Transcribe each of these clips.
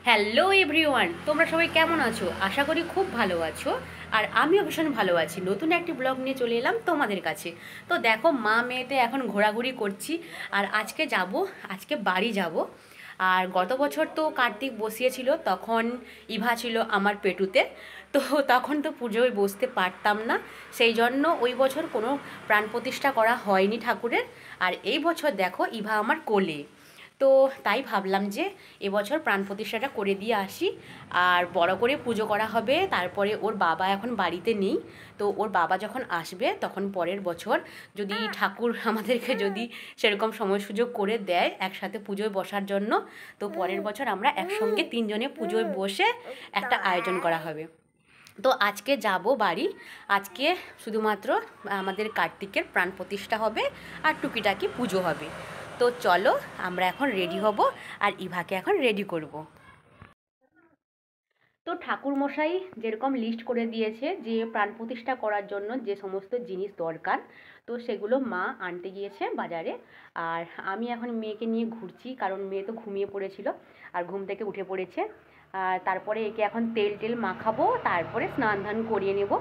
Hello everyone, তোমরা সবাই কেমন আছো? আশা করি খুব ভালো আছো। আর আমিও ভীষণ ভালো আছি। নতুন একটি ব্লগ নিয়ে চলে এলাম তোমাদের কাছে। তো দেখো, মা মেয়েতে এখন ঘোরাঘুরি করছি। আর আজকে বাড়ি যাব। আর গত বছর তো কার্তিক বসিয়েছিল, তখন ইভা ছিল আমার পেটুতে। তো তখন তো পুজোয় বসতে পারতাম না, সেই জন্য ওই বছর কোনো প্রাণ প্রতিষ্ঠা করা হয়নি ঠাকুরের। আর এই বছর দেখো, ইভা আমার কোলে। তো তাই ভাবলাম যে এবছর প্রাণ প্রতিষ্ঠাটা করে দিয়ে আসি। আর বড় করে পুজো করা হবে। তারপরে ওর বাবা এখন বাড়িতে নেই, তো ওর বাবা যখন আসবে তখন পরের বছর যদি ঠাকুর আমাদেরকে যদি সেরকম সময় সুযোগ করে দেয় একসাথে পুজোয় বসার জন্য, তো পরের বছর আমরা একসঙ্গে তিনজনে পুজোয় বসে একটা আয়োজন করা হবে। তো আজকে যাব বাড়ি। আজকে শুধুমাত্র আমাদের কার্তিকের প্রাণ প্রতিষ্ঠা হবে আর টুকিটাকি পুজো হবে। তো চলো, আমরা এখন রেডি হব আর ইভাকে এখন রেডি করব। তো ঠাকুরমশাই যেরকম লিস্ট করে দিয়েছে যে প্রাণ প্রতিষ্ঠা করার জন্য যে সমস্ত জিনিস দরকার, তো সেগুলো মা আনতে গিয়েছে বাজারে। আর আমি এখন মেয়েকে নিয়ে ঘুরছি, কারণ মেয়ে তো ঘুমিয়ে পড়েছিল আর ঘুম থেকে উঠে পড়েছে। আর তারপরে একে এখন তেল টেল মাখাবো, তারপরে স্নান ধান করিয়ে নেব।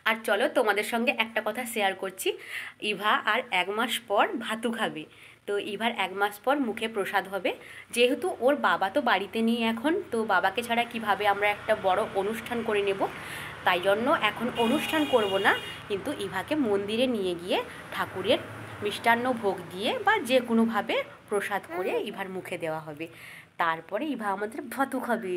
আর চলো, তোমাদের সঙ্গে একটা কথা শেয়ার করছি। ইভা আর 1 মাস পর ভাতু খাবে। তো ইভার 1 মাস পর মুখে প্রসাদ হবে। যেহেতু ওর বাবা তো বাড়িতে নেই এখন, তো বাবাকে ছাড়া কিভাবে আমরা একটা বড় অনুষ্ঠান করে নেব। তাই জন্য এখন অনুষ্ঠান করব না, কিন্তু ইভাকে মন্দিরে নিয়ে গিয়ে ঠাকুরের মিষ্টান্ন ভোগ দিয়ে বা যে কোনোভাবে প্রসাদ করে ইভার মুখে দেওয়া হবে। তারপরে ইভা আমাদের ভাতু খাবে।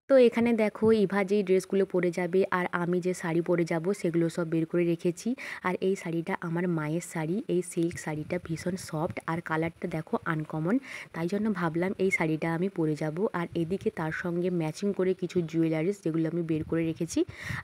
তো এখানে দেখো, ইভা যেই ড্রেসগুলো পরে যাবে আর আমি যে শাড়ি পরে যাব সেগুলো সব বের করে রেখেছি। আর এই শাড়িটা আমার মায়ের শাড়ি। এই সিল্ক শাড়িটা ভীষণ সফট আর কালারটা দেখো আনকমন। তাই জন্য ভাবলাম এই শাড়িটা আমি পরে যাব। আর এদিকে তার সঙ্গে ম্যাচিং করে কিছু জুয়েলারিস যেগুলো আমি বের করে রেখেছি।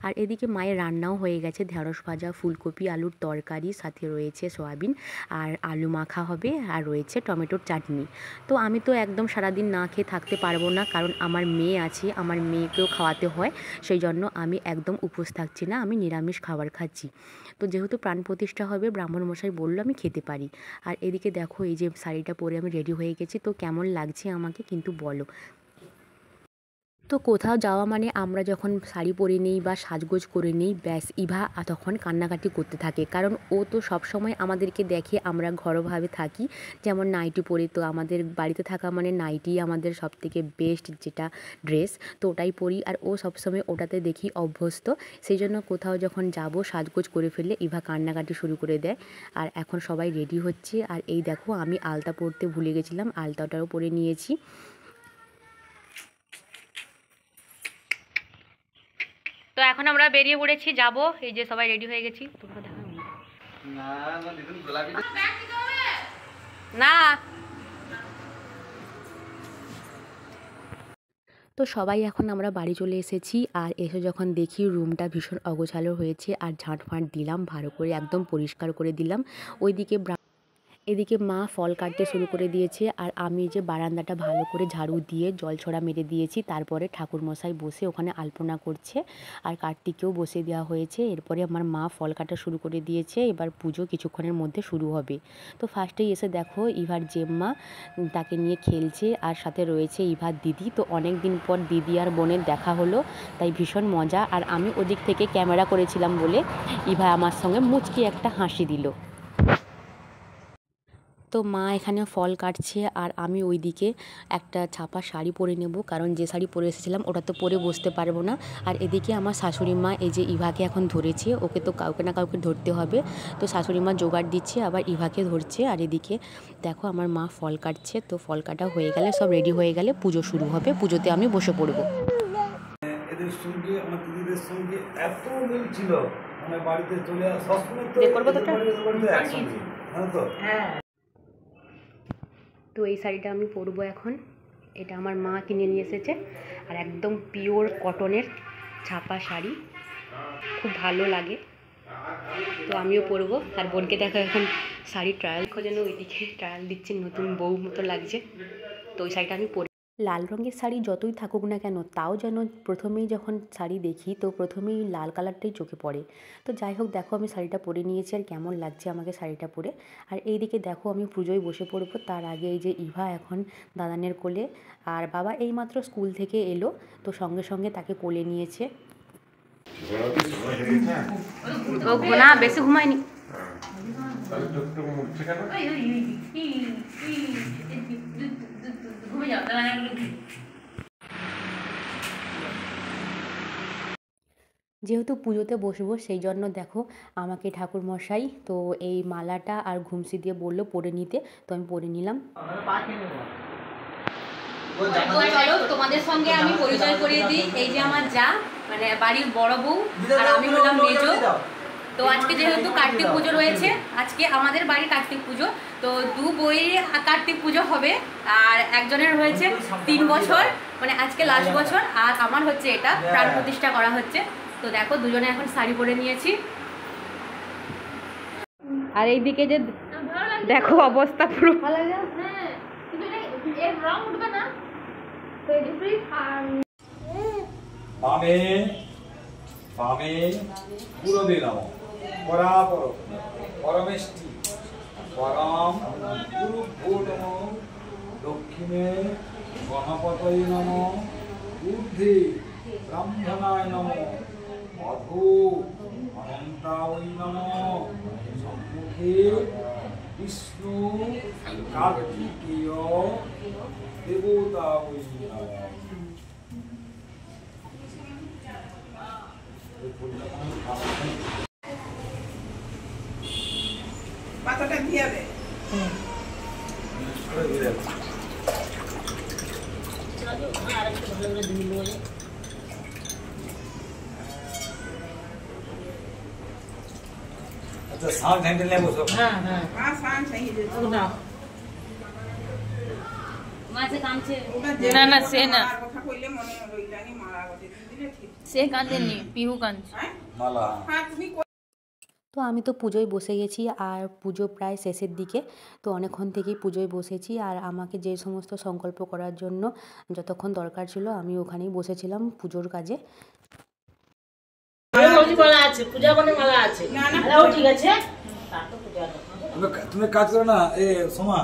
আর এদিকে মায়ের রান্নাও হয়ে গেছে, ঢেঁড়স ভাজা, ফুলকপি আলুর তরকারি, সাথে রয়েছে সয়াবিন আর আলু মাখা হবে, আর রয়েছে টমেটোর চাটনি। তো আমি তো একদম সারাদিন না খেয়ে থাকতে পারবো না, কারণ আমার মেয়ে আছে, আমার মেয়েকেও খাওয়াতে হয়। সেই জন্য আমি একদম উপোস থাকছি না, আমি নিরামিষ খাবার খাচ্ছি। তো যেহেতু প্রাণ প্রতিষ্ঠা হবে, ব্রাহ্মণ মশাই বললো আমি খেতে পারি। আর এদিকে দেখো, এই যে শাড়িটা পরে আমি রেডি হয়ে গেছি। তো কেমন লাগছে আমাকে কিন্তু বলো। তো কোথাও যাওয়া মানে আমরা যখন শাড়ি পরে নিই বা সাজগোজ করে নিই, ব্যাস ইভা তখন কান্নাকাটি করতে থাকে। কারণ ও তো সবসময় আমাদেরকে দেখে আমরা ঘরোয়াভাবে থাকি, যেমন নাইটি পরে। তো আমাদের বাড়িতে থাকা মানে নাইটি আমাদের সবথেকে বেস্ট যেটা ড্রেস, তো ওটাই পরি। আর ও সবসময় ওটাতে দেখি অভ্যস্ত। সেই জন্য কোথাও যখন যাব সাজগোজ করে ফেললে ইভা কান্নাকাটি শুরু করে দেয়। আর এখন সবাই রেডি হচ্ছে। আর এই দেখো, আমি আলতা পরতে ভুলে গেছিলাম, আলতাটাও পরে নিয়েছি। তো এখন আমরা বেরিয়ে পড়েছি, যাব। এই যে সবাই রেডি হয়ে গেছি, তোমরা দেখা না। তো সবাই এখন আমরা বাড়ি চলে এসেছি। আর এসে যখন দেখি রুমটা ভীষণ অগোছালো হয়েছে, আর ঝাঁটফাঁট দিলাম ভালো করে, একদম পরিষ্কার করে দিলাম। ওইদিকে এদিকে মা ফল কাটতে শুরু করে দিয়েছে, আর আমি যে বারান্দাটা ভালো করে ঝাড়ু দিয়ে জল ছড়া মেরে দিয়েছি। তারপরে ঠাকুরমশাই বসে ওখানে আলপনা করছে, আর কার্তিকেও বসে দেওয়া হয়েছে। এরপরে আমার মা ফল কাটা শুরু করে দিয়েছে, এবার পুজো কিছুক্ষণের মধ্যে শুরু হবে। তো ফার্স্টেই এসে দেখো, ইভার জেম্মা তাকে নিয়ে খেলছে, আর সাথে রয়েছে ইভার দিদি। তো অনেক দিন পর দিদি আর বোনের দেখা হলো, তাই ভীষণ মজা। আর আমি ওদিক থেকে ক্যামেরা করেছিলাম বলে ইভা আমার সঙ্গে মুচকি একটা হাসি দিল। তো মা এখানে ফল কাটছে, আর আমি ওইদিকে একটা ছাপা শাড়ি পরে নেব, কারণ যে শাড়ি পরে এসেছিলাম ওটা তো পরে বসতে পারবো না। আর এদিকে আমার শাশুড়ি মা এই যে ইভাকে এখন ধরেছে, ওকে তো কাউকে না কাউকে ধরতে হবে। তো শাশুড়ি মা জোগাড় দিচ্ছে, আবার ইভাকে ধরছে। আর এদিকে দেখো, আমার মা ফল কাটছে। তো ফল কাটা হয়ে গেলে, সব রেডি হয়ে গেলে পুজো শুরু হবে, পুজোতে আমি বসে পড়বো। এদের সঙ্গে আমার দিদিদের সঙ্গে এত মিল ছিল, মানে বাড়িতে চলে সবসময় তো একসঙ্গে। হ্যাঁ তো তো এই শাড়িটা আমি পরবো এখন। এটা আমার মা কিনে নিয়ে এসেছে, আর একদম পিওর কটনের ছাপা শাড়ি, খুব ভালো লাগে। তো আমিও পরবো। আর বোনকে দেখো এখন শাড়ি ট্রায়াল যেন ওইদিকে ট্রায়াল দিচ্ছে, নতুন বউ মতো লাগছে। তো ওই শাড়িটা আমি পরে লাল রঙের শাড়ি যতই থাকুক না কেন, তাও যেন প্রথমেই যখন শাড়ি দেখি তো প্রথমেই লাল কালারটাই চোখে পড়ে। তো যাই হোক, দেখো আমি শাড়িটা পরে নিয়েছি আর কেমন লাগছে আমাকে শাড়িটা পরে। আর এইদিকে দেখো আমি পুজোয় বসে পড়বো, তার আগে এই যে ইভা এখন দাদানের কোলে, আর বাবা এইমাত্র স্কুল থেকে এলো, তো সঙ্গে সঙ্গে তাকে কোলে নিয়েছে। ও না বেশি ঘুমায়নি। যেহেতু পুজোতে বসবো সেই জন্য দেখো আমাকে ঠাকুরমশাই তো এই মালাটা আর ঘুমসি দিয়ে বললো পরে নিতে, তো আমি পরে নিলাম। চলো তোমাদের সঙ্গে আমি পরিচয় করিয়ে দিই, এই যে আমার যা মানে বাড়ির বড় বউ, আর আমি হলাম মেজো। তো আজকে যেহেতু কার্তিক পুজো রয়েছে, আজকে আমাদের বাড়ি কার্তিক পুজো, তো দু বইয়ের কার্তিক পুজো হবে। আর একজনের হয়েছে 3 বছর, মানে আজকে লাস্ট বছর, আর আমার হচ্ছে এটা প্রাণ প্রতিষ্ঠা করা হচ্ছে। তো দেখো দুজনে এখন শাড়ি পরে নিয়েছি, আর এইদিকে যে দেখো অবস্থা পুরো বামে বামে পুরবে নম পরাপর পরমেষ্টি পরম গুরুভ্যো নম দক্ষিণে গণপতয়ে নম ঊর্ধ্বে ব্রাহ্মণায় নম অধো অনন্তায় নম সম্মুখে বিষ্ণু কার্তিকেয় দেবতায় নম। পাতাটা দিয়ে দে। আচ্ছা সাউন্ড হ্যান্ডেল নিয়ে বসো। হ্যাঁ হ্যাঁ হ্যাঁ সাউন্ড चाहिए दे तो না মাঝে কামছে না না সে না কথা কইলে মনে রইলানি মারা গতে দিলে ঠিক সে কাঁদেনি পিহু কাঁদছে মালা। হ্যাঁ তুমি তো আমি তো পুজোয় বসে গেছি, আর পুজো প্রায় শেষের দিকে, তো অনেকক্ষণ থেকেই পুজোয় বসেছি। আর আমাকে যে সমস্ত সংকল্প করার জন্য যতক্ষণ দরকার ছিল আমি ওখানেই বসেছিলাম পুজোর কাজে। মালা আছে, পূজা করে মালা আছে। না না আরে ঠিক আছে, তুমি কাজ করো না, এ সোমা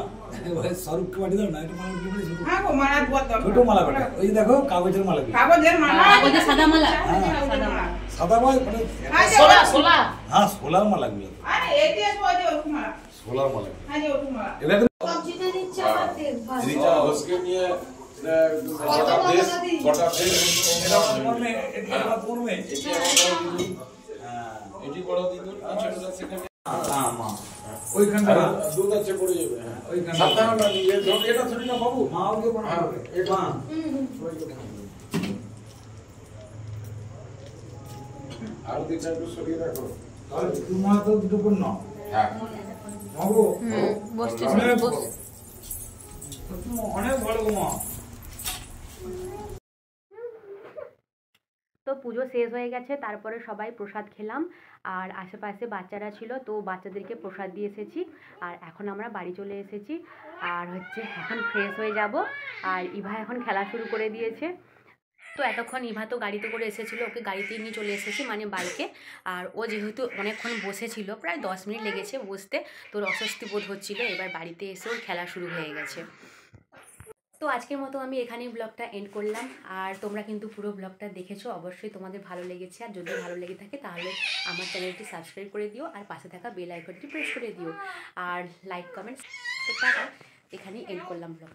স্বরূপকে পাঠিয়ে দাও না, একটা মালা দিয়ে দিও। হ্যাঁ গো মারা দুয়ার দাও ছোট মালা করে, ওই দেখো কাগজের মালা দিয়ে। কাগজের মালা কাগজের সাদা মালা, সাদা মালা সাদা মালা মানে সোলা সোলা হ্যাঁ সোলার মালা গুলো, আরে এতে তো আছে ওরকম মালা সোলার মালা। হ্যাঁ যে ওরকম মালা এটা তো সবজিটা নিচ্ছে আবার দেখভাল জিনিসটা হোসকে নিয়ে গোটা দেশ গোটা দেশ এটা পড়বে, এটা পড়বে। এটি বড় দিদুর ছোটটা সেখানে হ্যাঁ মা ওইখানটা দুধ আছে পড়ে যাবে ওইখানটা সাবধানে না নিয়ে ধর এটা ধরি না বাবু মা ওকে বানাবে এটা আর দিকটা একটু সরিয়ে রাখো তাহলে তোমার তো দুটো পূর্ণ হ্যাঁ বাবু বসতে অনেক বস অনেক বড় গো মা। তো পুজো শেষ হয়ে গেছে, তারপরে সবাই প্রসাদ খেলাম, আর আশেপাশে বাচ্চারা ছিল তো বাচ্চাদেরকে প্রসাদ দিয়ে এসেছি। আর এখন আমরা বাড়ি চলে এসেছি, আর হচ্ছে এখন ফ্রেশ হয়ে যাব। আর ইভা এখন খেলা শুরু করে দিয়েছে। তো এতক্ষণ ইভা তো গাড়িতে করে এসেছিলো, ওকে গাড়িতে নিয়ে চলে এসেছি মানে বাইকে। আর ও যেহেতু অনেকক্ষণ বসেছিল, প্রায় 10 মিনিট লেগেছে বসতে, তোর অস্বস্তি বোধ হচ্ছিলো, এবার বাড়িতে এসে ওর খেলা শুরু হয়ে গেছে। তো আজকের মতো আমি এখানেই ব্লগটা এন্ড করলাম। আর তোমরা কিন্তু পুরো ব্লগটা দেখেছো, অবশ্যই তোমাদের ভালো লেগেছে। আর যদি ভালো লেগে থাকে তাহলে আমার চ্যানেলটি সাবস্ক্রাইব করে দিও, আর পাশে থাকা বেল আইকনটি প্রেস করে দিও, আর লাইক কমেন্টস। তো টাটা, এখানেই এন্ড করলাম ব্লগ।